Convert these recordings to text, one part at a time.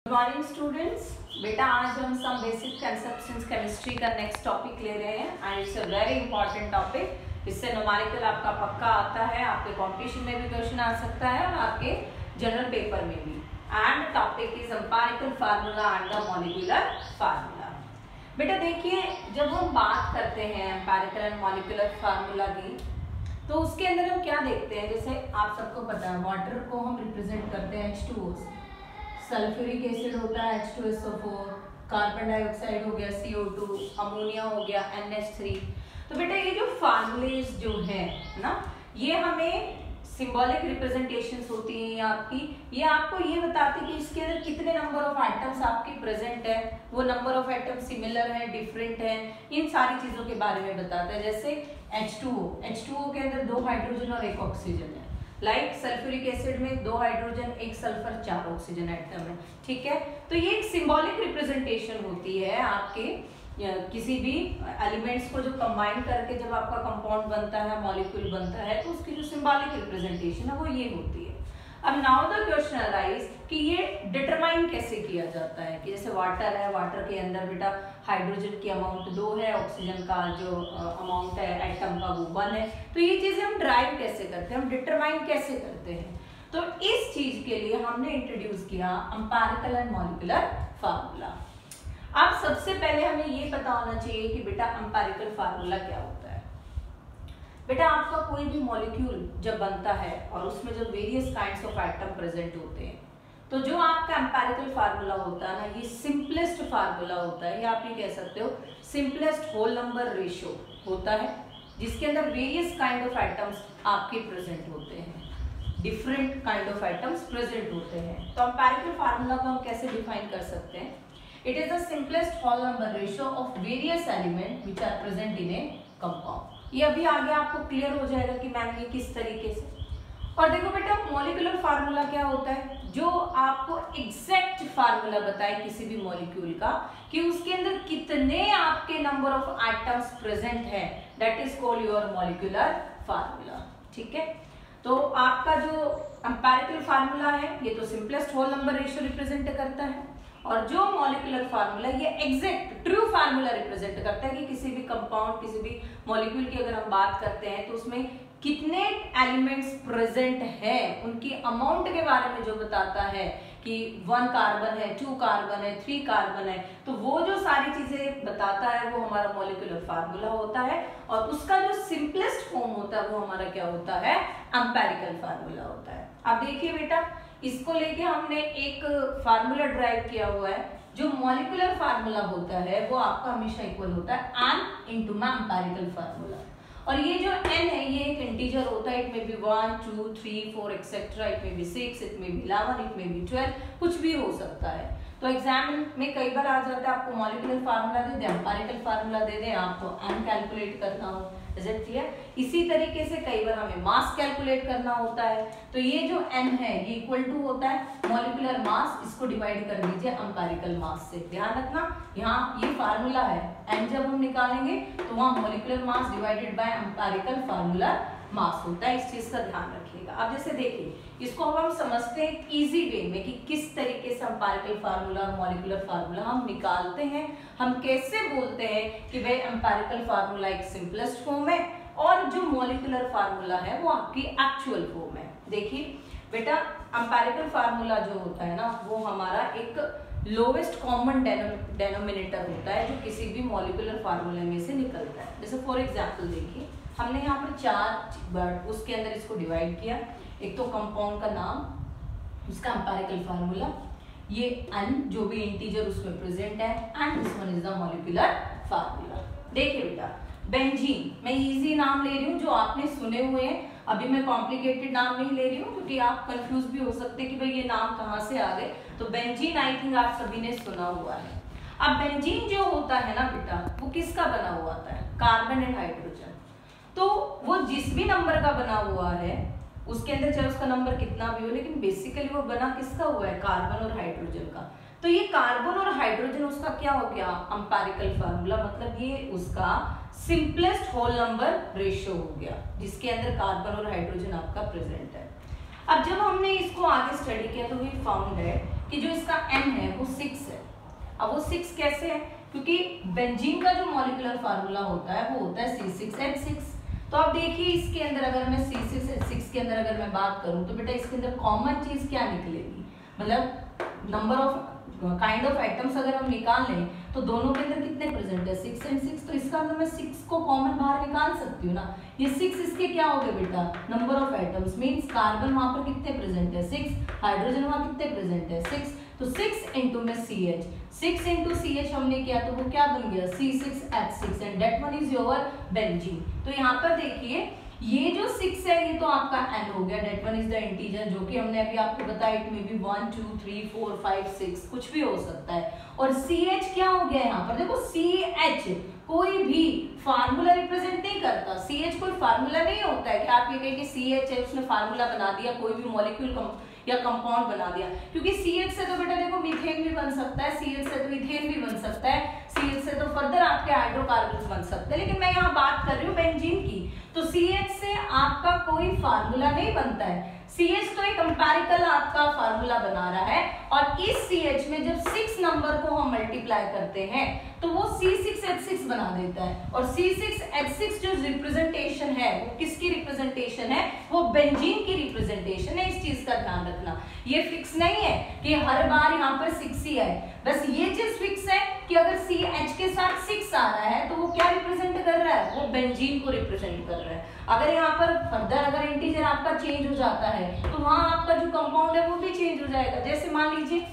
Good morning students. बेटा आज हम some basic concepts in chemistry का नेक्स्ट टॉपिक ले रहे हैं and it's a very important topic. इससे न्यूमेरिकल आपका पक्का आता है, आपके कॉम्पिटिशन में भी क्वेश्चन आ सकता है और आपके जनरल पेपर में भी। And topic is empirical formula and the molecular formula. बेटा देखिए, जब हम बात करते हैं एम्पिरिकल एंड मॉलिक्यूलर फार्मूला की, तो उसके अंदर हम क्या देखते हैं। जैसे आप सबको पता है वाटर को हम रिप्रेजेंट करते हैं H2O से, सल्फ्यूरिक एसिड होता है H2SO4, कार्बन डाइऑक्साइड हो गया CO2, अमोनिया हो गया NH3। तो बेटा ये जो फार्मूलेज जो है ना, ये हमें सिंबॉलिक रिप्रेजेंटेशंस होती हैं आपकी। ये आपको ये बताती है कि इसके अंदर कितने नंबर ऑफ एटम्स आपके प्रेजेंट है, वो नंबर ऑफ एटम सिमिलर है, डिफरेंट है, इन सारी चीजों के बारे में बताता है। जैसे H2O के अंदर 2 हाइड्रोजन और 1 ऑक्सीजन है। लाइक सल्फ्यूरिक एसिड में 2 हाइड्रोजन 1 सल्फर 4 ऑक्सीजन एटम है। ठीक है, तो ये एक सिंबॉलिक रिप्रेजेंटेशन होती है आपके किसी भी एलिमेंट्स को जो कंबाइन करके जब आपका कंपाउंड बनता है, मॉलिक्यूल बनता है, तो उसकी जो सिंबॉलिक रिप्रेजेंटेशन है वो ये होती है। अब नाउ द क्वेश्चन अराइज कि ये डिटरमाइन कैसे किया जाता है। कि जैसे वाटर है, वाटर के अंदर बेटा हाइड्रोजन की अमाउंट 2 है, ऑक्सीजन का जो अमाउंट है एटम का वो 1 है। तो ये चीजें हम ड्राइव कैसे करते हैं, हम डिटरमाइन कैसे करते हैं। तो इस चीज के लिए हमने इंट्रोड्यूस किया एम्पिरिकल एंड मॉलिक्यूलर फार्मूला। अब सबसे पहले हमें ये पता होना चाहिए कि बेटा एम्पिरिकल फार्मूला क्या होता है। बेटा आपका कोई भी मॉलिक्यूल जब बनता है और उसमें जो various kinds of atom present होते हैं, तो जो आपका एम्पिरिकल फार्मूला होता है ना, ये सिंपलेस्ट फार्मूला होता है, या आप ये कह सकते हो सिंपलेस्ट होल नंबर रेशियो होता है, जिसके अंदर वेरियस काइंड ऑफ एटम्स आपके प्रेजेंट होते हैं, different kind of atoms present होते हैं। तो एम्पिरिकल फार्मूला को हम कैसे डिफाइन कर सकते हैं। It is the simplest whole number ratio of various elements which are present in a compound। ये अभी आगे आपको क्लियर हो जाएगा कि मैम ये किस तरीके से। और देखो बेटा मॉलिक्यूलर फार्मूला क्या होता है, जो आपको एग्जैक्ट फार्मूला बताए किसी भी मॉलिक्यूल का कि उसके अंदर कितने आपके नंबर ऑफ एटम्स प्रेजेंट है, that is called your molecular formula. ठीक है, तो आपका जो एम्पिरिकल फार्मूला है ये तो simplest whole number ratio represent करता है, और जो मॉलिक्यूलर फार्मूला ये एग्जैक्ट ट्रू फार्मूला रिप्रेजेंट करता है कि किसी भी कंपाउंड, किसी भी मॉलिक्यूल की अगर हम बात करते हैं तो उसमें कितने एलिमेंट्स प्रेजेंट हैं, उनकी अमाउंट के बारे में जो बताता है कि 1 कार्बन है, 2 कार्बन है, 3 कार्बन है, तो वो जो सारी चीजें बताता है वो हमारा मॉलिक्यूलर फार्मूला होता है। और उसका जो सिंपलेस्ट फॉर्म होता है वो हमारा क्या होता है, एम्पिरिकल फार्मूला होता है। अब देखिए बेटा, इसको लेके हमने एक फार्मूला ड्राइव किया हुआ है। जो मॉलिक्यूलर फार्मूला होता है वो आपका हमेशा इक्वल होता है n इंटू माई एम्पिरिकल फार्मूला। और ये जो n है ये एक इंटीजर होता है, इट में भी 1 2 3 4 एक्सेट्रा, इट में भी 6, इट में भी 11, इट में भी 12, कुछ भी हो सकता है। तो एग्जाम में कई बार आ जाता है आपको मॉलिक्यूलर फार्मूला दे दे, एम्पिरिकल फार्मूला दे दे, आपको n कैलकुलेट करना हो। Is it clear? इसी तरीके से कई बार हमें मास कैलकुलेट करना होता है, तो ये जो n है ये इक्वल टू होता है मॉलिक्यूलर मास, इसको डिवाइड कर दीजिए एम्पिरिकल मास से। ध्यान रखना यहाँ ये फार्मूला है, n जब हम निकालेंगे तो वहाँ molecular mass divided by empirical formula mass होता है, इस चीज का ध्यान रखिएगा। अब जैसे देखिए, इसको हम समझते हैं इजी वे में कि किस तरीके से एम्पिरिकल फार्मूला और मॉलिक्यूलर फार्मूला हम निकालते हैं। हम कैसे बोलते हैं कि भाई एम्पिरिकल फार्मूला एक सिंपलेस्ट फॉर्म है और जो मॉलिक्यूलर फार्मूला है वो आपकी एक्चुअल फॉर्म है। देखिए बेटा, एम्पिरिकल फार्मूला जो होता है ना, वो हमारा एक लोवेस्ट कॉमन डेनोमिनेटर होता है जो किसी भी मॉलिक्यूलर फार्मूले में से निकलता है। जैसे फॉर एग्जांपल देखिए, हमने यहाँ पर 4 वर्ड उसके अंदर इसको डिवाइड किया। एक तो कंपाउंड का नाम, उसका एम्पिरिकल फार्मूला, ये n जो भी इंटीजर उसमें प्रेजेंट है, and this one is the molecular formula. देखिए बेटा, बेंजीन, मैं इजी नाम ले रही हूँ जो आपने सुने हुए हैं, अभी मैं कॉम्प्लिकेटेड नाम नहीं ले रही हूँ क्योंकि आप कंफ्यूज भी हो सकते हैं कि भाई ये नाम कहाँ से आ गए। तो बेंजीन आई थिंक आप सभी ने सुना हुआ है। अब बेंजीन जो होता है ना बेटा, वो किसका बना हुआ होता है, कार्बन एंड हाइड्रोजन। तो वो जिस भी नंबर का बना हुआ है उसके अंदर चाहे उसका नंबर कितना भी हो, लेकिन बेसिकली वो बना किसका हुआ है, कार्बन और हाइड्रोजन का। तो ये कार्बन और हाइड्रोजन उसका क्या हो गया, एम्पिरिकल फार्मूला, मतलब ये उसका सिंपलेस्ट होल नंबर रेशियो हो गया जिसके अंदर कार्बन और हाइड्रोजन आपका प्रेजेंट है। अब जब हमने इसको आगे स्टडी किया तो वी फाउंड दैट कि जो इसका n है वो 6 है। अब वो 6 कैसे है, क्योंकि बेंजीन का जो मॉलिक्यूलर फार्मूला होता है वो होता है C6H6। तो अब देखिए इसके अंदर अगर मैं C6H6 के अंदर अगर मैं बात करूं तो बेटा इसके अंदर कॉमन चीज क्या निकलेगी, मतलब number of kind of atoms अगर हम निकाल लें तो दोनों के अंदर कितने प्रेजेंट है 6 and 6, तो इसका अंदर मैं 6 को कॉमन बाहर निकाल सकती हूँ ना। ये 6 इसके क्या हो गए बेटा, number of atoms, means carbon वहां पर कितने प्रेजेंट है 6, हाइड्रोजन वहां कितने प्रेजेंट है 6, तो 6 इंटू में CH, 6 इंटू CH हमने किया तो वो क्या बन गया C6H6 and that one is your benzene. तो यहाँ पर देखिए ये जो 6 है ये तो आपका n हो गया, that one is the integer, जो कि हमने अभी आपको बताया इट मे बी 1 2 3 4 5 6 कुछ भी हो सकता है। और CH क्या हो गया यहाँ पर, देखो CH कोई भी फार्मूला रिप्रेजेंट नहीं करता, CH कोई फार्मूला नहीं होता है कि आप ये कहें कि CH है उसने फार्मूला बना दिया, कोई भी मॉलिक्यूल या कंपाउंड बना दिया, क्योंकि CH से तो बेटा देखो मीथेन भी बन सकता है, CH से तो इथेन भी बन सकता है, CH से तो फर्दर आपके हाइड्रोकार्बन्स बन सकते हैं, लेकिन मैं यहाँ बात कर रही हूँ बेंजीन की। तो CH से आपका कोई फार्मूला नहीं बनता है, CH तो एक एम्पिरिकल आपका फार्मूला बना रहा है, और इस CH में जब 6 नंबर को हम मल्टीप्लाई करते हैं तो वो C6H6 बना देता है, और C6H6 जो रिप्रेजेंटेशन है वो किसकी रिप्रेजेंटेशन है, वो बेंजीन की रिप्रेजेंटेशन है। इस चीज का ध्यान रखना, ये फिक्स नहीं है कि हर बार यहाँ पर 6 ही आए, बस ये चीज फिक्स है कि अगर CH के साथ 6 आ रहा है तो वो क्या रिप्रेजेंट कर रहा है, वो बेंजीन को रिप्रेजेंट कर रहा है। अगर यहाँ पर फर्दर अगर इंटीजर आपका चेंज हो जाता है तो वहां आपका जो कंपाउंड है वो भी चेंज हो जाएगा। जैसे मान लीजिए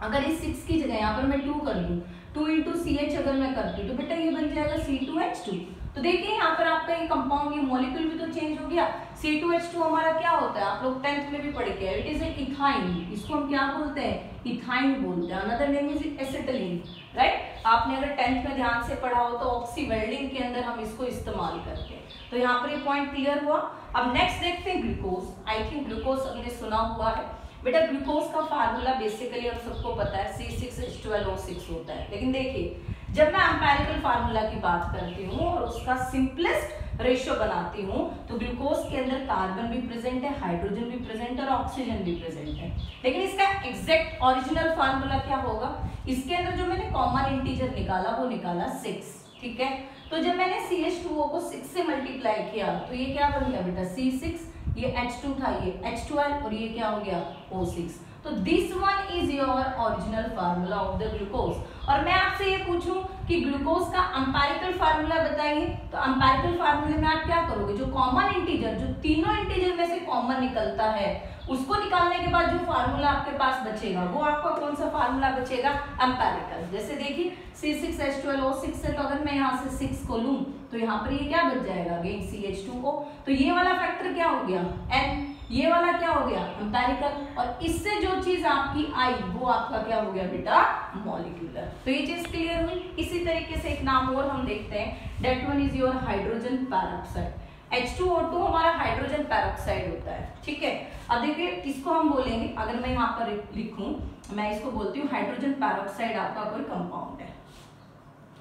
अगर इस 6 की जगह यहाँ पर मैं 2 कर दूं, 2 इंटू CH अगर मैं करती हूँ तो बेटा ये बन जाएगा C2H2। तो देखिए यहाँ पर आपका ये कंपाउंड, ये मॉलिक्यूल भी तो चेंज हो गया। C2H2 हमारा क्या होता है, आप लोग 10th में भी पढ़ के, इट इज इथाइन, इसको हम क्या बोलते हैं, इथाइन बोलते हैं, another name is acetylene, right. आपने अगर 10th में ध्यान से पढ़ा हो तो ऑक्सी वेल्डिंग के अंदर हम इसको इस्तेमाल करते हैं। तो यहाँ पर ये पॉइंट क्लियर हुआ। अब नेक्स्ट देखते हैं ग्लूकोज। आई थिंक ग्लूकोज हमने सुना हुआ है बेटा, ग्लूकोज का फार्मूला बेसिकली हम सबको पता है C6H12O6 होता है, लेकिन देखिए जब मैं एम्पिरिकल फार्मूला की बात करती हूँ और उसका सिंपलेस्ट रेशियो बनाती हूँ तो ग्लूकोज के अंदर कार्बन भी प्रेजेंट है, हाइड्रोजन भी प्रेजेंट है और ऑक्सीजन भी प्रेजेंट है, लेकिन इसका एग्जैक्ट ओरिजिनल फार्मूला क्या होगा, इसके अंदर जो मैंने कॉमन इंटीजर निकाला वो निकाला 6, ठीक है। तो जब मैंने CH2O को 6 से मल्टीप्लाई किया तो ये क्या बन गया बेटा C6, ये H2 था, ये H12 और ये क्या हो गया O6। तो this one is your original formula of the glucose. और मैं आपसे ये पूछूं कि ग्लूकोज का एम्पिरिकल फार्मूला बताइए, तो एम्पिरिकल फार्मूले में आप क्या करोगे, जो कॉमन इंटीजर, जो तीनों इंटीजर में से कॉमन निकलता है उसको निकालने के बाद जो फार्मूला आपके पास बचेगा वो आपका कौन सा फार्मूला बचेगा, एम्पिरिकल। जैसे देखिए C6H12O6 से तो अगर मैं यहाँ से 6 को लूं तो यहाँ पर ये क्या बच जाएगा, अगेन CH2O, तो ये वाला फैक्टर क्या हो गया N, ये वाला क्या हो गया एम्पिरिकल, और इससे जो चीज आपकी आई वो आपका क्या हो गया बेटा मॉलिक्यूलर। तो ये चीज क्लियर हुई। इसी तरीके से एक नाम और हम देखते हैं, that one is your hydrogen peroxide. H2O2 हमारा हाइड्रोजन पेरोक्साइड होता है, ठीक है। अब देखिए इसको हम बोलेंगे, अगर मैं यहाँ पर लिखूं, मैं इसको बोलती हूँ हाइड्रोजन पेरोक्साइड आपका कोई कंपाउंड है,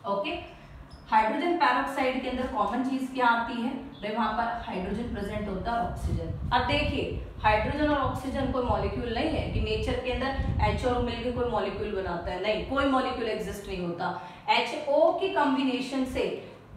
ओके। हाइड्रोजन पेरोक्साइड के अंदर कॉमन चीज क्या आती है, वहां पर हाइड्रोजन प्रेजेंट होता है, ऑक्सीजन। अब देखिए हाइड्रोजन और ऑक्सीजन कोई मॉलिक्यूल नहीं है कि नेचर के अंदर H और मिलकर कोई मॉलिक्यूल बनाता है, नहीं, कोई मॉलिक्यूल एग्जिस्ट नहीं होता। HO की कॉम्बिनेशन से,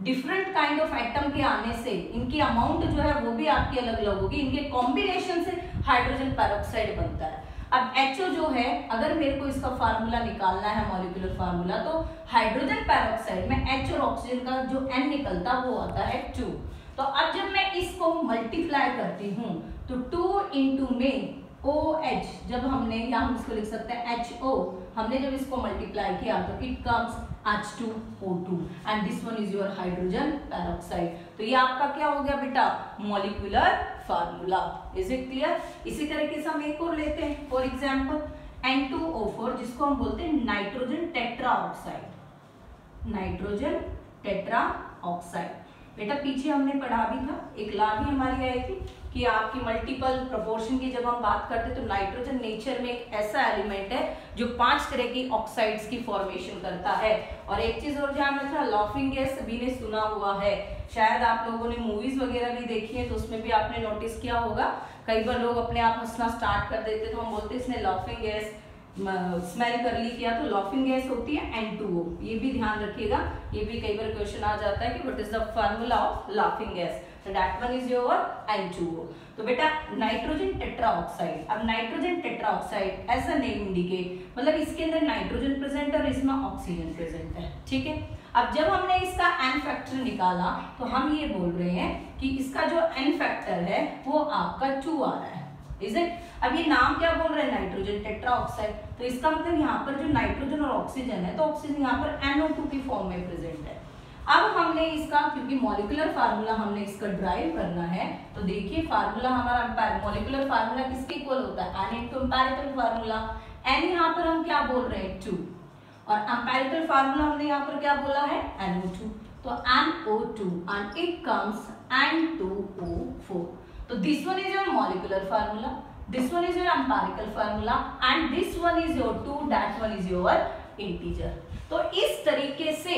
डिफरेंट काइंड ऑफ एटम के आने से इनकी अमाउंट जो है वो भी आपकी अलग अलग होगी, इनके कॉम्बिनेशन से हाइड्रोजन पेरोक्साइड बनता है। अब HO जो है, अगर मेरे को इसका फार्मूला निकालना है मॉलिक्यूलर फार्मूला, तो हाइड्रोजन पेरोक्साइड में H और ऑक्सीजन का जो N निकलता वो आता है 2। तो अब जब मैं इसको मल्टीप्लाई करती हूँ तो 2 इंटू में OH, जब हमने, या हम इसको लिख सकते हैं HO, हमने जब इसको मल्टीप्लाई किया तो it comes H2O2 and this one is your hydrogen peroxide. तो ये आपका क्या हो गया बेटा molecular formula. Is it clear. इसी तरीके से हम एक और लेते हैं, फॉर एग्जांपल N2O4, जिसको हम बोलते हैं nitrogen tetra oxide. Nitrogen tetra oxide बेटा पीछे हमने पढ़ा भी था, एक ला भी हमारी आई थी कि आपकी मल्टीपल प्रोपोर्शन की जब हम बात करते हैं तो नाइट्रोजन नेचर में एक ऐसा एलिमेंट है जो 5 तरह की ऑक्साइड्स की फॉर्मेशन करता है। और एक चीज और ध्यान रखना, लाफिंग गैस सभी ने सुना हुआ है, शायद आप लोगों ने मूवीज वगैरह भी देखी है तो उसमें भी आपने नोटिस किया होगा, कई बार लोग अपने आप हंसना स्टार्ट कर देते तो हम बोलते हैं इसने लाफिंग गैस स्मेल कर ली किया तो लाफिंग गैस होती है N2O। ये भी ध्यान रखिएगा, ये भी कई बार क्वेश्चन आ जाता है कि what is the formula of laughing gas, तो that one is your N2O। तो बेटा नाइट्रोजन टेट्राऑक्साइड, अब nitrogen tetroxide as a name indicate, मतलब इसके अंदर नाइट्रोजन प्रेजेंट है और इसमें ऑक्सीजन प्रेजेंट है, ठीक है। अब जब हमने इसका N फैक्टर निकाला तो हम ये बोल रहे हैं कि इसका जो N फैक्टर है वो आपका 2 आ रहा है, इज इट। अब ये नाम क्या बोल रहे हैं, नाइट्रोजन टेट्राऑक्साइड, तो इसका मतलब यहाँ पर जो नाइट्रोजन और ऑक्सीजन है तो ऑक्सीजन यहाँ पर NO2 की फॉर्म में प्रेजेंट है। अब हमने इसका, क्योंकि मॉलिक्यूलर फार्मूला हमने इसका ड्राइव करना है, तो देखिए फार्मूला हमारा मॉलिक्यूलर फार्मूला किसके इक्वल होता है, N into empirical formula. N यहाँ पर हम क्या बोल रहे हैं 2, और एम्पिरिकल फार्मूला हमने यहाँ पर क्या बोला है NO2, तो NO2 and it comes N2O4। तो this one is your molecular formula, this one is your empirical formula and this one is your 2, that one is your integer। तो इस तरीके से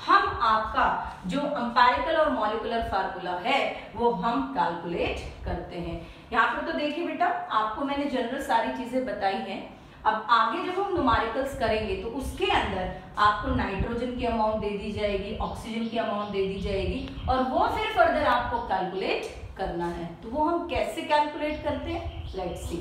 हम आपका जो एम्पिरिकल और मॉलिक्यूलर फार्मूला है वो हम कैलकुलेट करते हैं। यहाँ पर तो देखिए बेटा, आपको मैंने जनरल सारी चीजें बताई हैं। अब आगे जब हम न्यूमेरिकल्स करेंगे तो उसके अंदर आपको नाइट्रोजन की अमाउंट दे दी जाएगी, ऑक्सीजन की अमाउंट दे दी जाएगी, और वो फिर फर्दर आपको कैलकुलेट करना है। तो वो हम कैसे कैलकुलेट करते हैं, लेट्स सी।